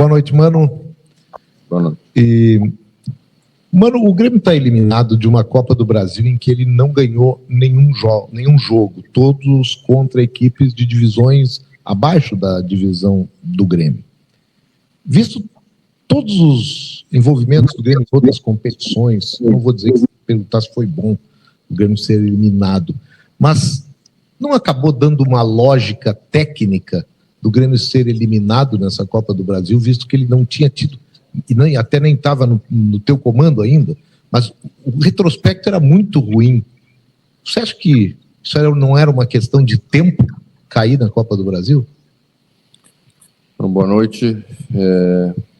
Boa noite, Mano. Boa noite. Mano, o Grêmio está eliminado de uma Copa do Brasil em que ele não ganhou nenhum jogo, todos contra equipes de divisões abaixo da divisão do Grêmio. Visto todos os envolvimentos do Grêmio em outras competições, eu não vou dizer que perguntar se foi bom o Grêmio ser eliminado, mas não acabou dando uma lógica técnica do Grêmio ser eliminado nessa Copa do Brasil, visto que ele não tinha tido, e até nem estava no teu comando ainda, mas o retrospecto era muito ruim. Você acha que isso não era uma questão de tempo cair na Copa do Brasil? Então, boa noite.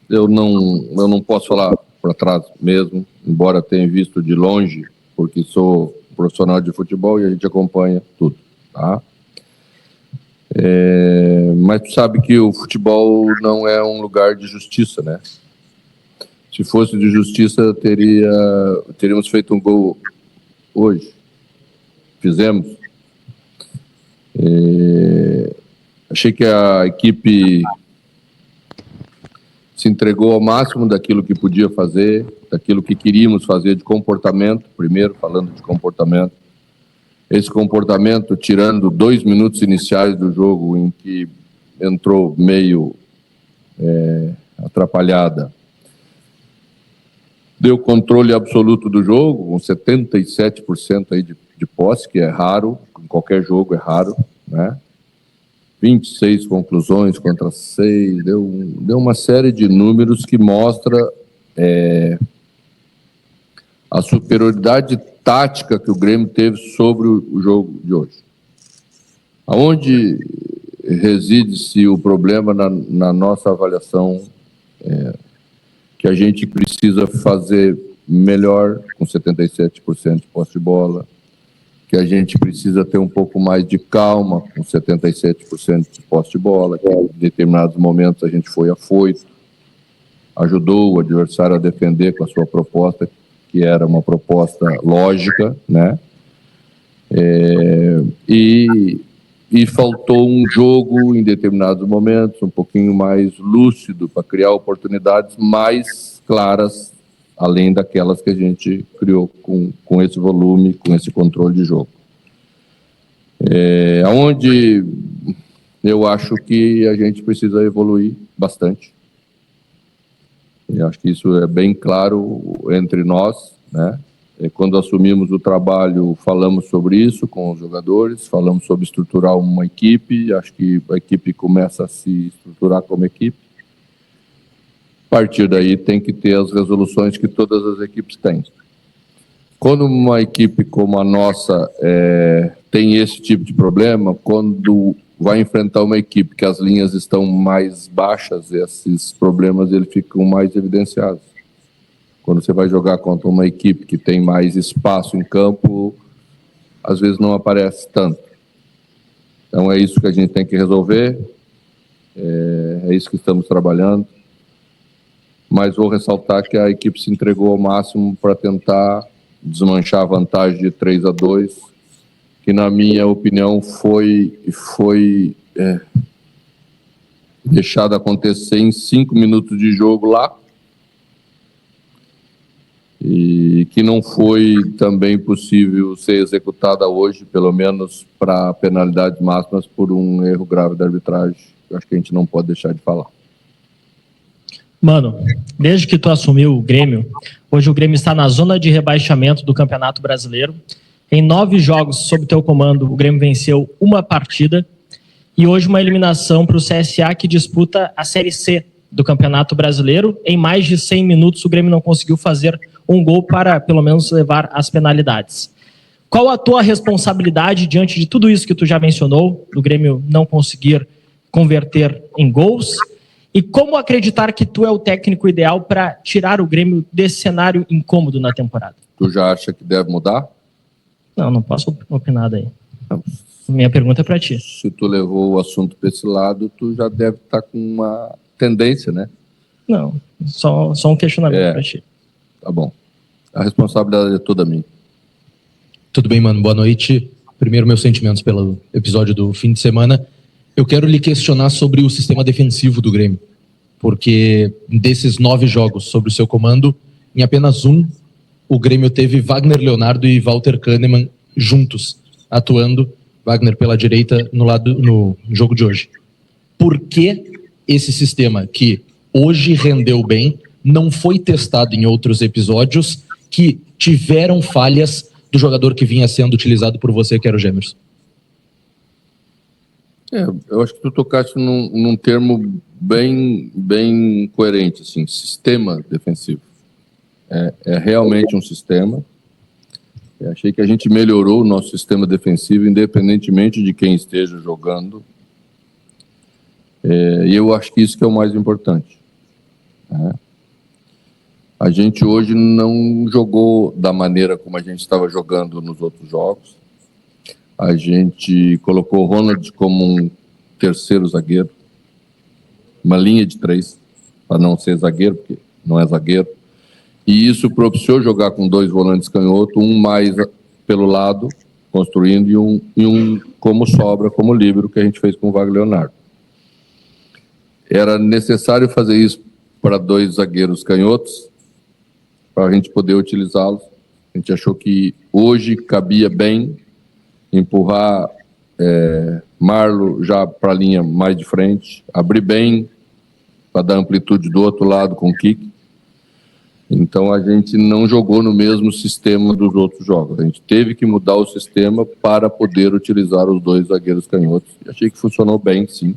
Eu não posso falar para trás mesmo, embora tenha visto de longe, porque sou profissional de futebol e a gente acompanha tudo, tá? Mas tu sabe que o futebol não é um lugar de justiça, né? Se fosse de justiça, teríamos feito um gol hoje. Fizemos. Achei que a equipe se entregou ao máximo daquilo que podia fazer, daquilo que queríamos fazer de comportamento, primeiro falando de comportamento. Esse comportamento, tirando 2 minutos iniciais do jogo em que entrou meio atrapalhada, deu controle absoluto do jogo, com 77% aí de posse, que é raro, em qualquer jogo é raro, né? 26 conclusões contra 6, deu uma série de números que mostra a superioridade tática que o Grêmio teve sobre o jogo de hoje. Aonde reside-se o problema na nossa avaliação, que a gente precisa fazer melhor com 77% de posse de bola, que a gente precisa ter um pouco mais de calma com 77% de posse de bola, que em determinados momentos a gente foi afoito, ajudou o adversário a defender com a sua proposta, que era uma proposta lógica, né? E faltou um jogo em determinados momentos um pouquinho mais lúcido para criar oportunidades mais claras, além daquelas que a gente criou com esse volume, com esse controle de jogo. Onde eu acho que a gente precisa evoluir bastante. Eu acho que isso é bem claro entre nós, né? Quando assumimos o trabalho, falamos sobre isso com os jogadores, falamos sobre estruturar uma equipe, acho que a equipe começa a se estruturar como equipe. A partir daí tem que ter as resoluções que todas as equipes têm. Quando uma equipe como a nossa tem esse tipo de problema, quando vai enfrentar uma equipe que as linhas estão mais baixas, esses problemas eles ficam mais evidenciados. Quando você vai jogar contra uma equipe que tem mais espaço em campo, às vezes não aparece tanto. Então é isso que a gente tem que resolver, é isso que estamos trabalhando. Mas vou ressaltar que a equipe se entregou ao máximo para tentar desmanchar a vantagem de 3-2, que na minha opinião foi deixado acontecer em 5 minutos de jogo lá, e que não foi também possível ser executada hoje, pelo menos para penalidades máximas, por um erro grave da arbitragem. Eu acho que a gente não pode deixar de falar. Mano, desde que tu assumiu o Grêmio, hoje o Grêmio está na zona de rebaixamento do Campeonato Brasileiro. Em 9 jogos sob teu comando, o Grêmio venceu 1 partida. E hoje uma eliminação para o CSA, que disputa a Série C do Campeonato Brasileiro. Em mais de 100 minutos, o Grêmio não conseguiu fazer um gol para, pelo menos, levar as penalidades. Qual a tua responsabilidade diante de tudo isso que tu já mencionou, do Grêmio não conseguir converter em gols? E como acreditar que tu é o técnico ideal para tirar o Grêmio desse cenário incômodo na temporada? Tu já acha que deve mudar? Não posso opinar daí. Não. Minha pergunta é para ti. Se tu levou o assunto para esse lado, tu já deve estar com uma tendência, né? Não, só um questionamento para ti. Tá bom. A responsabilidade é toda minha. Tudo bem, mano? Boa noite. Primeiro, meus sentimentos pelo episódio do fim de semana. Eu quero lhe questionar sobre o sistema defensivo do Grêmio. porque desses 9 jogos sob o seu comando, em apenas um, o Grêmio teve Wagner Leonardo e Walter Kahneman juntos, atuando, Wagner pela direita no jogo de hoje. Por que esse sistema que hoje rendeu bem não foi testado em outros episódios que tiveram falhas do jogador que vinha sendo utilizado por você, que era o Gemerson? Eu acho que tu tocaste num termo bem coerente, assim, sistema defensivo. É realmente um sistema. Eu achei que a gente melhorou o nosso sistema defensivo, independentemente de quem esteja jogando. E eu acho que isso que é o mais importante. A gente hoje não jogou da maneira como a gente estava jogando nos outros jogos. A gente colocou o Ronald como um terceiro zagueiro, uma linha de 3, para não ser zagueiro, porque não é zagueiro. E isso propiciou jogar com 2 volantes canhoto, um mais pelo lado, construindo, e um como sobra, como líbero, que a gente fez com o Wagner Leonardo. Era necessário fazer isso para 2 zagueiros canhotos, para a gente poder utilizá-los. A gente achou que hoje cabia bem empurrar Marlo já para a linha mais de frente, abrir bem para dar amplitude do outro lado com o kick. Então a gente não jogou no mesmo sistema dos outros jogos. A gente teve que mudar o sistema para poder utilizar os 2 zagueiros canhotos. E achei que funcionou bem, sim.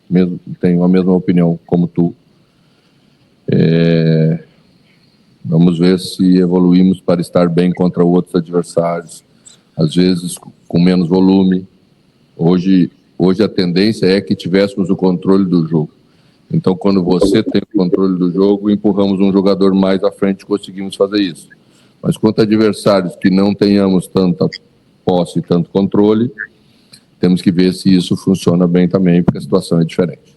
Mesmo, tenho a mesma opinião como tu. Vamos ver se evoluímos para estar bem contra outros adversários, às vezes com menos volume. Hoje a tendência é que tivéssemos o controle do jogo. Então, quando você tem o controle do jogo, empurramos um jogador mais à frente e conseguimos fazer isso. Mas contra adversários que não tenhamos tanta posse e tanto controle, temos que ver se isso funciona bem também, porque a situação é diferente.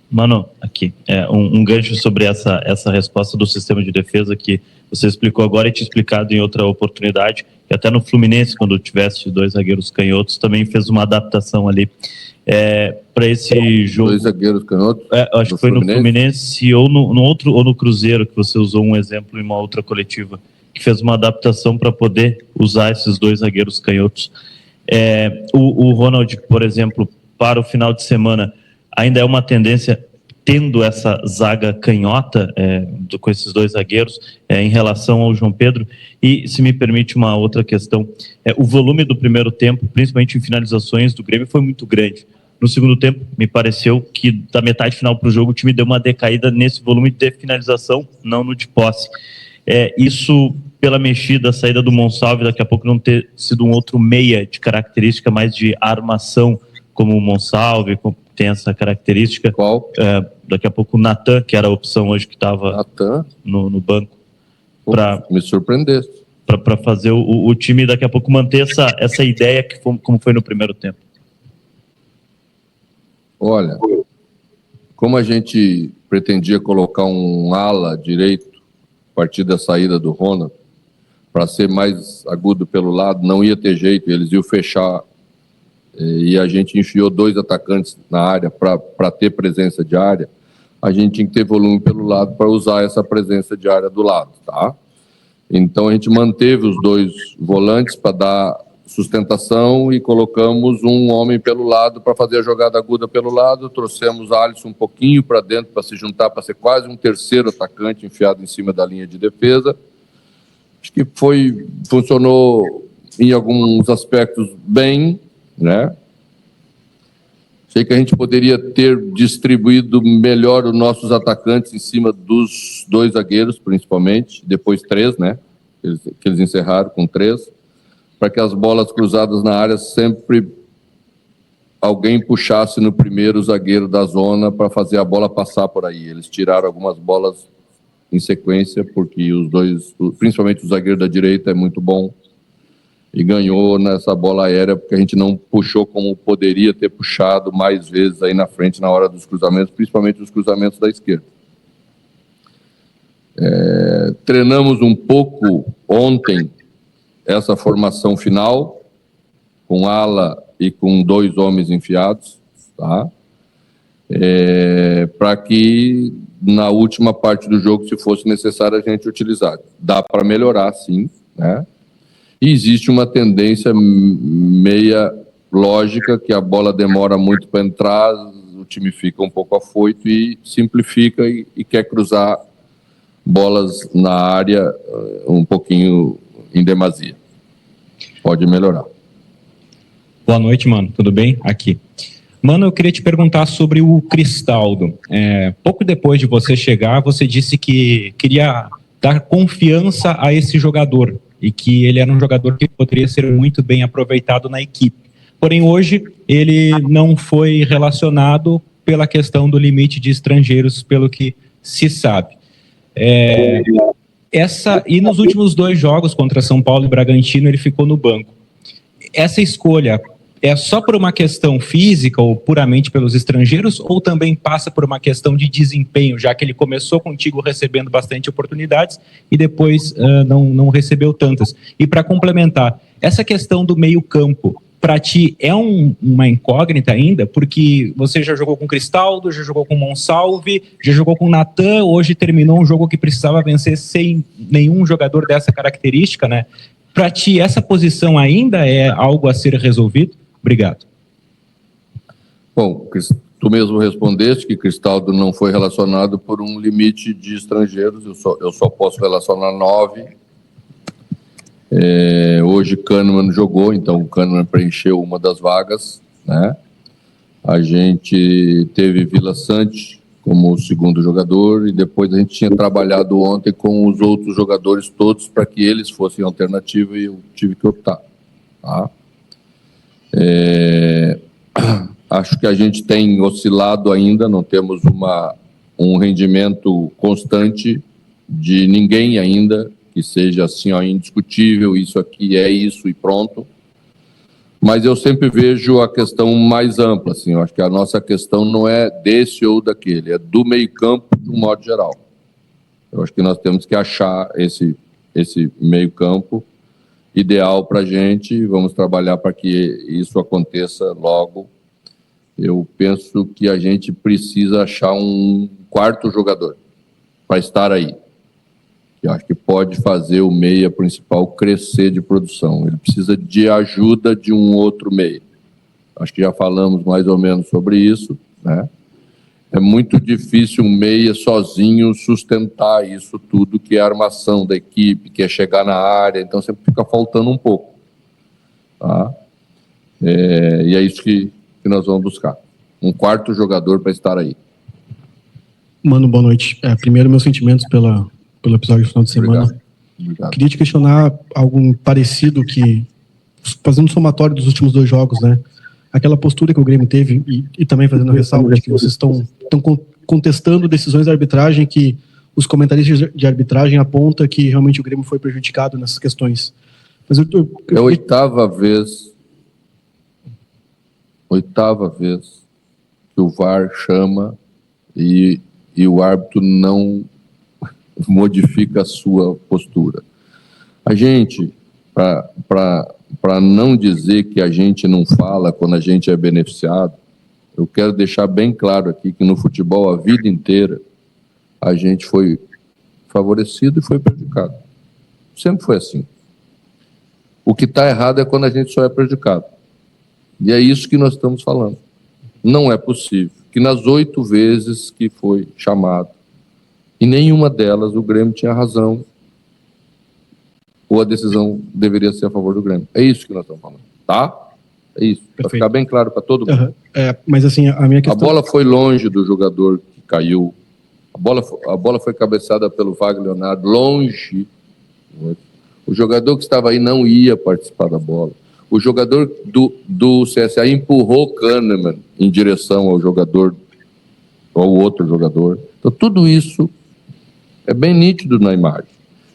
Mano, aqui, um gancho sobre essa resposta do sistema de defesa que você explicou agora e tinha explicado em outra oportunidade, que até no Fluminense, quando tivesse 2 zagueiros canhotos, também fez uma adaptação ali para esse jogo. 2 zagueiros canhotos? Acho que foi no Fluminense ou no outro, ou no Cruzeiro, que você usou um exemplo em uma outra coletiva, que fez uma adaptação para poder usar esses 2 zagueiros canhotos. O Ronald, por exemplo, para o final de semana, ainda é uma tendência, tendo essa zaga canhota com esses 2 zagueiros em relação ao João Pedro. E, se me permite uma outra questão, o volume do primeiro tempo, principalmente em finalizações do Grêmio, foi muito grande. No segundo tempo, me pareceu que da metade final para o jogo o time deu uma decaída nesse volume de finalização, não no de posse. Isso pela mexida, a saída do Monsalve, daqui a pouco não ter sido um outro meia de característica mais de armação, como o Monsalve, tem essa característica. Qual? Daqui a pouco o Natan, que era a opção hoje que estava no banco. Me surpreendesse. Para fazer o time daqui a pouco manter essa ideia como foi no primeiro tempo. Olha, como a gente pretendia colocar um ala direito a partir da saída do Ronald, para ser mais agudo pelo lado, não ia ter jeito, eles iam fechar. E a gente enfiou 2 atacantes na área para ter presença de área. A gente tinha que ter volume pelo lado para usar essa presença de área do lado, tá? Então a gente manteve os 2 volantes para dar sustentação e colocamos um homem pelo lado para fazer a jogada aguda pelo lado. Trouxemos Alisson um pouquinho para dentro para se juntar, para ser quase um terceiro atacante enfiado em cima da linha de defesa. Acho que funcionou em alguns aspectos bem, né? Sei que a gente poderia ter distribuído melhor os nossos atacantes em cima dos 2 zagueiros, principalmente, depois 3, né? Que eles encerraram com 3, para que as bolas cruzadas na área sempre alguém puxasse no primeiro zagueiro da zona para fazer a bola passar por aí. Eles tiraram algumas bolas em sequência, porque os 2, principalmente o zagueiro da direita é muito bom, e ganhou nessa bola aérea, porque a gente não puxou como poderia ter puxado mais vezes aí na frente na hora dos cruzamentos, principalmente os cruzamentos da esquerda. Treinamos um pouco ontem essa formação final, com ala e com 2 homens enfiados, tá? para que na última parte do jogo, se fosse necessário, a gente utilizar. Dá para melhorar, sim, né? E existe uma tendência meia lógica, que a bola demora muito para entrar, o time fica um pouco afoito e simplifica e quer cruzar bolas na área um pouquinho em demasia. Pode melhorar. Boa noite, mano. Tudo bem? Aqui. Mano, eu queria te perguntar sobre o Cristaldo. Pouco depois de você chegar, você disse que queria dar confiança a esse jogador e que ele era um jogador que poderia ser muito bem aproveitado na equipe. Porém, hoje, ele não foi relacionado pela questão do limite de estrangeiros, pelo que se sabe. E nos últimos 2 jogos contra São Paulo e Bragantino, ele ficou no banco. Essa escolha é só por uma questão física ou puramente pelos estrangeiros, ou também passa por uma questão de desempenho, já que ele começou contigo recebendo bastante oportunidades e depois não recebeu tantas? E para complementar, essa questão do meio-campo, para ti é uma incógnita ainda? Porque você já jogou com Cristaldo, já jogou com Monsalve, já jogou com Natan, hoje terminou um jogo que precisava vencer sem nenhum jogador dessa característica, né? Para ti, essa posição ainda é algo a ser resolvido? Obrigado. Bom, tu mesmo respondeste que Cristaldo não foi relacionado por um limite de estrangeiros, eu só posso relacionar 9. Hoje Kahneman jogou, então o Kahneman preencheu uma das vagas, né? A gente teve Vila Sante como o segundo jogador e depois a gente tinha trabalhado ontem com os outros jogadores todos para que eles fossem alternativa e eu tive que optar, tá? Acho que a gente tem oscilado ainda, não temos um rendimento constante de ninguém ainda, que seja assim, ó, indiscutível, isso aqui é isso e pronto. Mas eu sempre vejo a questão mais ampla, assim, eu acho que a nossa questão não é desse ou daquele, é do meio-campo de um modo geral. Eu acho que nós temos que achar esse meio-campo ideal para a gente, vamos trabalhar para que isso aconteça logo. Eu penso que a gente precisa achar um quarto jogador para estar aí. Eu acho que pode fazer o meia principal crescer de produção. Ele precisa de ajuda de um outro meia. Acho que já falamos mais ou menos sobre isso, né? É muito difícil um meia sozinho sustentar isso tudo, que é a armação da equipe, que é chegar na área, então sempre fica faltando um pouco, tá? E é isso que nós vamos buscar. Um quarto jogador para estar aí. Mano, boa noite. Primeiro, meus sentimentos pelo episódio do final de semana. Obrigado. Queria te questionar algo parecido, que, fazendo um somatório dos últimos 2 jogos, né? Aquela postura que o Grêmio teve, e também fazendo a ressalva de que vocês estão contestando decisões da arbitragem, que os comentaristas de arbitragem apontam que realmente o Grêmio foi prejudicado nessas questões. Mas É a oitava vez que o VAR chama e o árbitro não modifica a sua postura. A gente, para não dizer que a gente não fala quando a gente é beneficiado, eu quero deixar bem claro aqui que no futebol a vida inteira a gente foi favorecido e foi prejudicado. Sempre foi assim. O que está errado é quando a gente só é prejudicado. E é isso que nós estamos falando. Não é possível que nas 8 vezes que foi chamado, e nenhuma delas o Grêmio tinha razão, ou a decisão deveria ser a favor do Grêmio. É isso que nós estamos falando, tá? É isso, para ficar bem claro para todo mundo. Mas assim, a minha questão... A bola foi longe do jogador que caiu, a bola foi cabeçada pelo Wagner Leonardo, longe. O jogador que estava aí não ia participar da bola. O jogador do CSA empurrou Kahneman em direção ao jogador, ao outro jogador. Então tudo isso é bem nítido na imagem.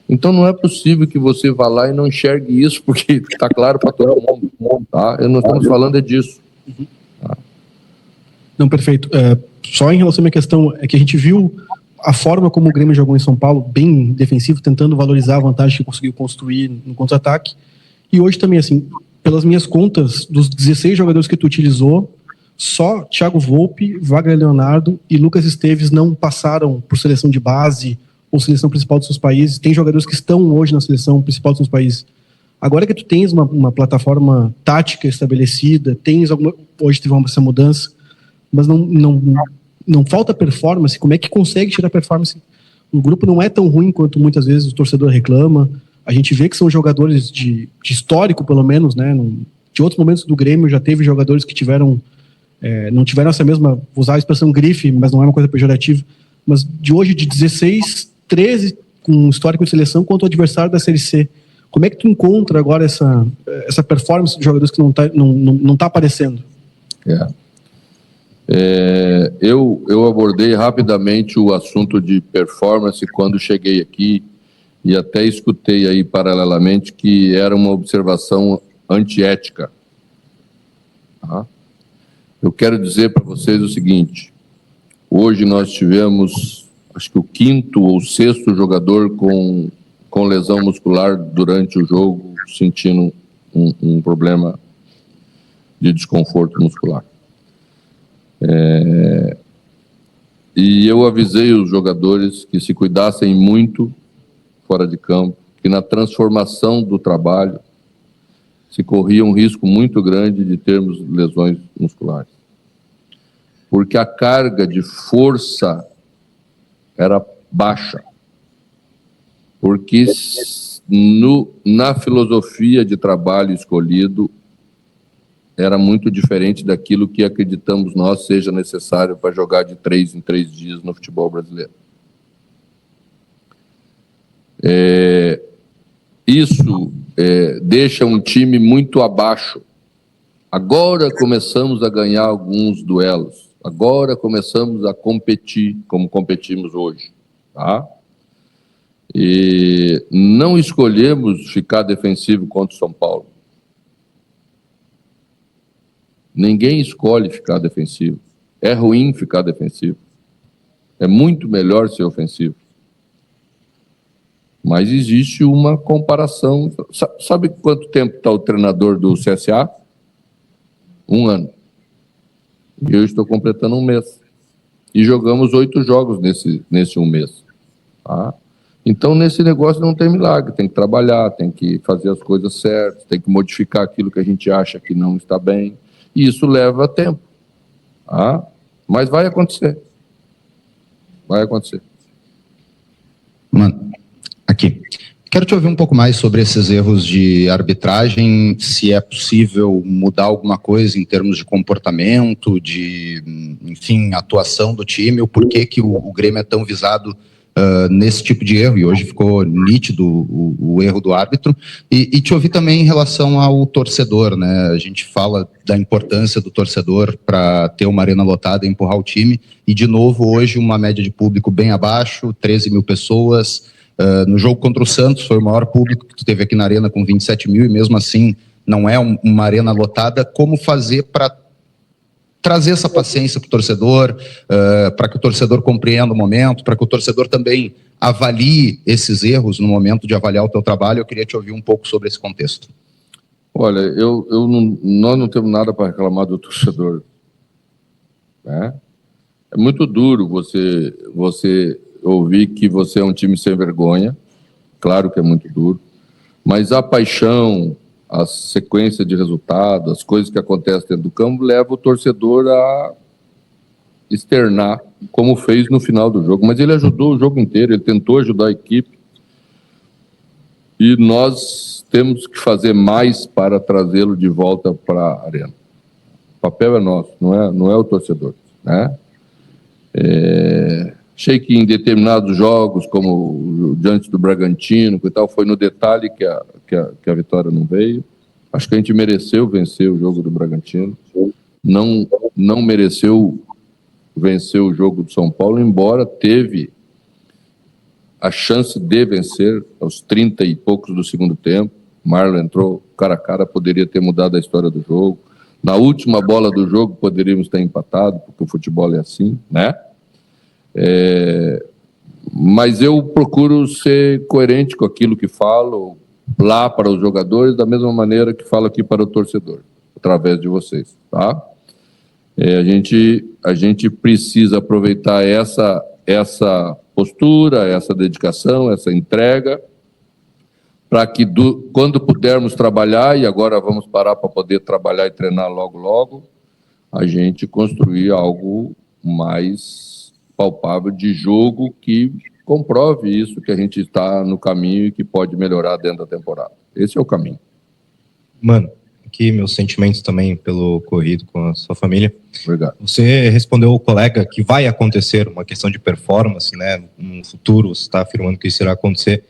Então não é possível que você vá lá e não enxergue isso, porque está claro para todo mundo, tá? Nós estamos falando disso. Tá? Não, perfeito. Só em relação à minha questão, é que a gente viu a forma como o Grêmio jogou em São Paulo, bem defensivo, tentando valorizar a vantagem que conseguiu construir no contra-ataque. E hoje também, assim, pelas minhas contas, dos 16 jogadores que tu utilizou, só Thiago Volpe, Wagner Leonardo e Lucas Esteves não passaram por seleção de base ou seleção principal dos seus países. Tem jogadores que estão hoje na seleção principal dos seus países. Agora que tu tens uma plataforma tática estabelecida, hoje teve essa mudança, mas não falta performance. Como é que consegue tirar performance? O grupo não é tão ruim quanto muitas vezes o torcedor reclama. A gente vê que são jogadores de histórico, pelo menos, né? De outros momentos do Grêmio já teve jogadores que não tiveram essa mesma, vou usar a expressão grife, mas não é uma coisa pejorativa, mas de hoje, de 16, 13 com histórico de seleção contra o adversário da Série C. Como é que tu encontra agora essa performance de jogadores que não tá aparecendo? Eu abordei rapidamente o assunto de performance quando cheguei aqui e até escutei aí paralelamente que era uma observação antiética. Tá? Eu quero dizer para vocês o seguinte: hoje nós tivemos, acho que o 5º ou 6º jogador com lesão muscular durante o jogo, sentindo um problema de desconforto muscular. E eu avisei os jogadores que se cuidassem muito fora de campo, que na transformação do trabalho se corria um risco muito grande de termos lesões musculares. Porque a carga de força era baixa. Porque na filosofia de trabalho escolhido era muito diferente daquilo que acreditamos nós seja necessário para jogar de 3 em 3 dias no futebol brasileiro. Isso deixa um time muito abaixo. Agora começamos a ganhar alguns duelos. Agora começamos a competir como competimos hoje. Tá? E não escolhemos ficar defensivo contra o São Paulo. Ninguém escolhe ficar defensivo. É ruim ficar defensivo. É muito melhor ser ofensivo. Mas existe uma comparação. Sabe quanto tempo está o treinador do CSA? 1 ano. E eu estou completando 1 mês. E jogamos 8 jogos nesse 1 mês. Tá? Então, nesse negócio não tem milagre. Tem que trabalhar, tem que fazer as coisas certas, tem que modificar aquilo que a gente acha que não está bem. E isso leva tempo. Tá? Mas vai acontecer. Vai acontecer. Mano, aqui. Quero te ouvir um pouco mais sobre esses erros de arbitragem, se é possível mudar alguma coisa em termos de comportamento, de, enfim, atuação do time, o porquê que o Grêmio é tão visado nesse tipo de erro, e hoje ficou nítido o erro do árbitro, e te ouvir também em relação ao torcedor, né? A gente fala da importância do torcedor para ter uma arena lotada e empurrar o time, e de novo hoje uma média de público bem abaixo, 13 mil pessoas. No jogo contra o Santos foi o maior público que tu teve aqui na arena, com 27 mil, e mesmo assim não é uma arena lotada. Como fazer para trazer essa paciência para o torcedor, para que o torcedor compreenda o momento, para que o torcedor também avalie esses erros no momento de avaliar o teu trabalho? Eu queria te ouvir um pouco sobre esse contexto. Olha, nós não temos nada para reclamar do torcedor. Né? É muito duro você ouvir que você é um time sem vergonha, claro que é muito duro, mas a paixão, a sequência de resultados, as coisas que acontecem dentro do campo, leva o torcedor a externar, como fez no final do jogo. Mas ele ajudou o jogo inteiro, ele tentou ajudar a equipe, e nós temos que fazer mais para trazê-lo de volta para a arena. O papel é nosso, não é o torcedor, né? Achei que em determinados jogos, como diante do Bragantino e tal, foi no detalhe que a vitória não veio. Acho que a gente mereceu vencer o jogo do Bragantino. Não mereceu vencer o jogo do São Paulo, embora teve a chance de vencer aos 30 e poucos do segundo tempo. Marlon entrou cara a cara, poderia ter mudado a história do jogo. Na última bola do jogo poderíamos ter empatado, porque o futebol é assim, né? Mas eu procuro ser coerente com aquilo que falo lá para os jogadores, da mesma maneira que falo aqui para o torcedor, através de vocês, tá? A gente precisa aproveitar essa postura, essa dedicação, essa entrega, para que quando pudermos trabalhar, e agora vamos parar para poder trabalhar e treinar logo, logo, a gente construir algo mais palpável de jogo que comprove isso, que a gente está no caminho e que pode melhorar dentro da temporada. Esse é o caminho. Mano, aqui meus sentimentos também pelo ocorrido com a sua família. Obrigado. Você respondeu ao colega que vai acontecer uma questão de performance, né? No futuro, você está afirmando que isso irá acontecer.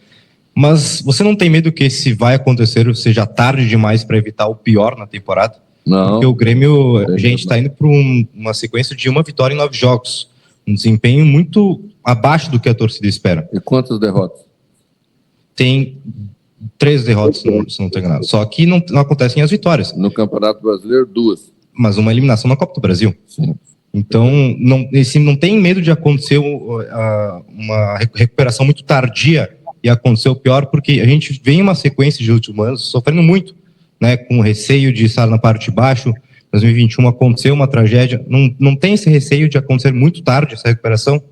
Mas você não tem medo que esse vai acontecer seja tarde demais para evitar o pior na temporada? Não. Porque o Grêmio, a gente está indo para uma sequência de 1 vitória em 9 jogos. Um desempenho muito abaixo do que a torcida espera. E quantas derrotas? Tem 3 derrotas, se não estou enganado. Só que não acontecem as vitórias. No Campeonato Brasileiro, 2. Mas uma eliminação na Copa do Brasil. Sim. Então, não tem medo de acontecer uma recuperação muito tardia e acontecer o pior, porque a gente vem uma sequência de últimos anos sofrendo muito, né, com receio de estar na parte de baixo. 2021 aconteceu uma tragédia. Não tem esse receio de acontecer muito tarde essa recuperação?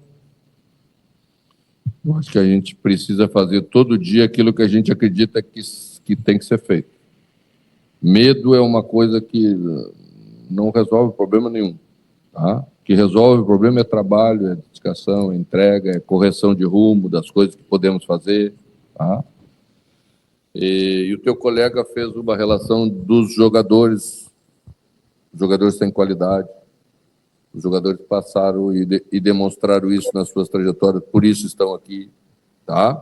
Eu acho que a gente precisa fazer todo dia aquilo que a gente acredita que tem que ser feito. Medo é uma coisa que não resolve problema nenhum. Tá? O que resolve o problema é trabalho, é dedicação, é entrega, é correção de rumo das coisas que podemos fazer. Tá? E o teu colega fez uma relação dos jogadores. Os jogadores têm qualidade. Os jogadores passaram e demonstraram isso nas suas trajetórias, por isso estão aqui, tá?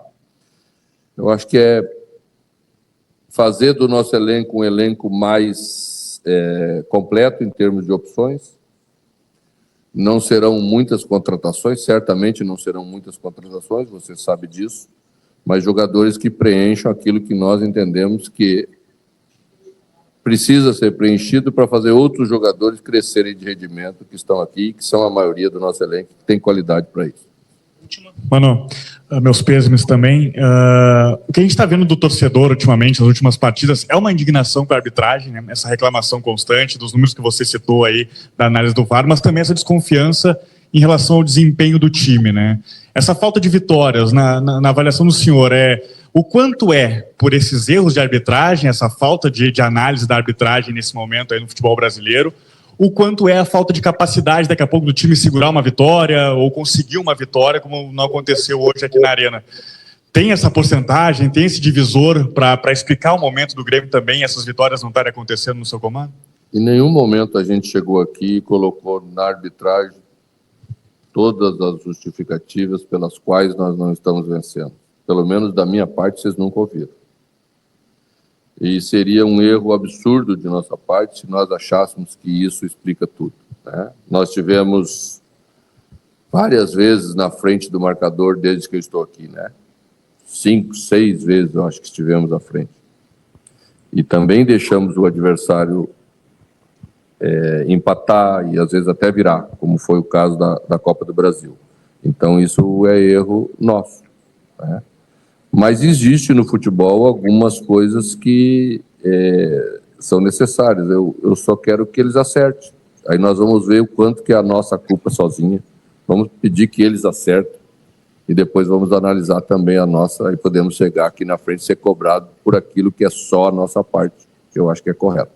Eu acho que é fazer do nosso elenco um elenco mais completo em termos de opções. Não serão muitas contratações, certamente não serão muitas contratações, você sabe disso, mas jogadores que preencham aquilo que nós entendemos que precisa ser preenchido para fazer outros jogadores crescerem de rendimento, que estão aqui, que são a maioria do nosso elenco, que tem qualidade para isso. Mano, meus pêsames também. O que a gente está vendo do torcedor ultimamente, nas últimas partidas, é uma indignação com a arbitragem, né? Essa reclamação constante dos números que você citou aí da análise do VAR, mas também essa desconfiança em relação ao desempenho do time, né? Essa falta de vitórias, na avaliação do senhor, o quanto por esses erros de arbitragem, essa falta de análise da arbitragem nesse momento aí no futebol brasileiro, o quanto a falta de capacidade daqui a pouco do time segurar uma vitória ou conseguir uma vitória, como não aconteceu hoje aqui na Arena. Tem essa porcentagem, tem esse divisor para explicar o momento do Grêmio também, essas vitórias não estarem acontecendo no seu comando? Em nenhum momento a gente chegou aqui e colocou na arbitragem todas as justificativas pelas quais nós não estamos vencendo. Pelo menos da minha parte, vocês nunca ouviram. E seria um erro absurdo de nossa parte se nós achássemos que isso explica tudo, né? Nós tivemos várias vezes na frente do marcador desde que eu estou aqui, né? 5, 6 vezes eu acho que estivemos à frente. E também deixamos o adversário empatar e às vezes até virar, como foi o caso da Copa do Brasil. Então isso é erro nosso, né? Mas existe no futebol algumas coisas que são necessárias. Eu só quero que eles acertem. Aí nós vamos ver o quanto que é a nossa culpa sozinha. Vamos pedir que eles acertem. E depois vamos analisar também a nossa. Aí podemos chegar aqui na frente e ser cobrado por aquilo que é só a nossa parte, que eu acho que é correto.